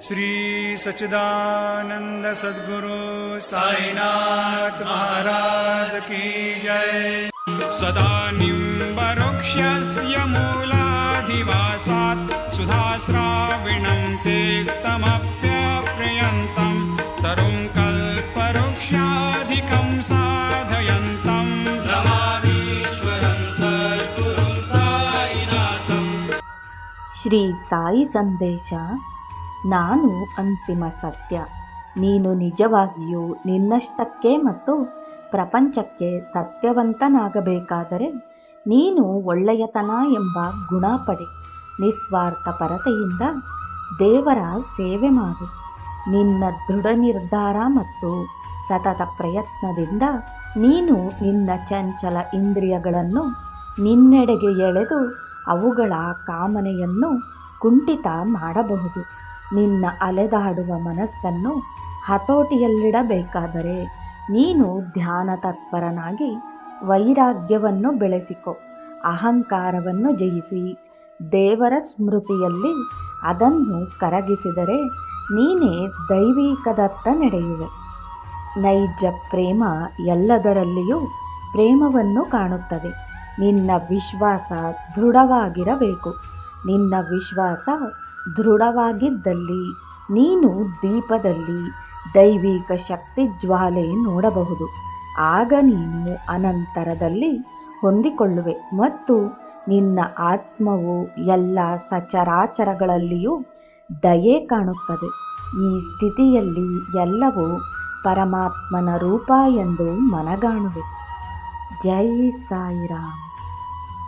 श्री सच्चिदानंद सद्गुरु साईनाथ महाराज की जय। सदा निम्बवृक्षस्य मूलाधिवासात् सुधाश्राविणं तेक्तमप्यप्रियन्तं तरुं कल्पवृक्षाधिकं साधयन्तं नमामीश्वरं सद्गुरुं साईनाथं। ಶ್ರೀ ಸಾಯಿ ಸಂದೇಶ. ನಾನು ಅಂತಿಮ ಸತ್ಯ. ನೀನು ನಿಜವಾಗಿಯೂ ನಿನ್ನಷ್ಟಕ್ಕೆ ಮತ್ತು ಪ್ರಪಂಚಕ್ಕೆ ಸತ್ಯವಂತನಾಗಬೇಕಾದರೆ ನೀನು ಒಳ್ಳೆಯತನ ಎಂಬ ಗುಣ ಪಡೆ. ನಿಸ್ವಾರ್ಥ ಪರತೆಯಿಂದ ದೇವರ ಸೇವೆ ಮಾಡು. ನಿನ್ನ ದೃಢ ನಿರ್ಧಾರ ಮತ್ತು ಸತತ ಪ್ರಯತ್ನದಿಂದ ನೀನು ನಿನ್ನ ಚಂಚಲ ಇಂದ್ರಿಯಗಳನ್ನು ನಿನ್ನೆಡೆಗೆ ಎಳೆದು ಅವುಗಳ ಕಾಮನೆಯನ್ನು ಕುಂಠಿತ ಮಾಡಬಹುದು. ನಿನ್ನ ಅಲೆದಾಡುವ ಮನಸ್ಸನ್ನು ಹತೋಟಿಯಲ್ಲಿಡಬೇಕಾದರೆ ನೀನು ಧ್ಯಾನ ತತ್ಪರನಾಗಿ ವೈರಾಗ್ಯವನ್ನು ಬೆಳೆಸಿಕೊ. ಅಹಂಕಾರವನ್ನು ಜಯಿಸಿ ದೇವರ ಸ್ಮೃತಿಯಲ್ಲಿ ಅದನ್ನು ಕರಗಿಸಿದರೆ ನೀನೇ ದೈವಿಕದತ್ತ ನಡೆಯುವೆ. ನೈಜ ಪ್ರೇಮ ಎಲ್ಲದರಲ್ಲಿಯೂ ಪ್ರೇಮವನ್ನು ಕಾಣುತ್ತದೆ. ನಿನ್ನ ವಿಶ್ವಾಸ ದೃಢವಾಗಿರಬೇಕು. ನಿನ್ನ ವಿಶ್ವಾಸ ದೃಢವಾಗಿದ್ದಲ್ಲಿ ನೀನು ದೀಪದಲ್ಲಿ ದೈವಿಕ ಶಕ್ತಿ ಜ್ವಾಲೆ ನೋಡಬಹುದು. ಆಗ ನೀನು ಅನಂತರದಲ್ಲಿ ಹೊಂದಿಕೊಳ್ಳುವೆ ಮತ್ತು ನಿನ್ನ ಆತ್ಮವು ಎಲ್ಲ ಸಚರಾಚರಗಳಲ್ಲಿಯೂ ದಯೆ ಕಾಣುತ್ತದೆ. ಈ ಸ್ಥಿತಿಯಲ್ಲಿ ಎಲ್ಲವೂ ಪರಮಾತ್ಮನ ರೂಪ ಎಂದು ಮನಗಾಣುವೆ. ಜೈ ಸಾಯಿರಾಮ್.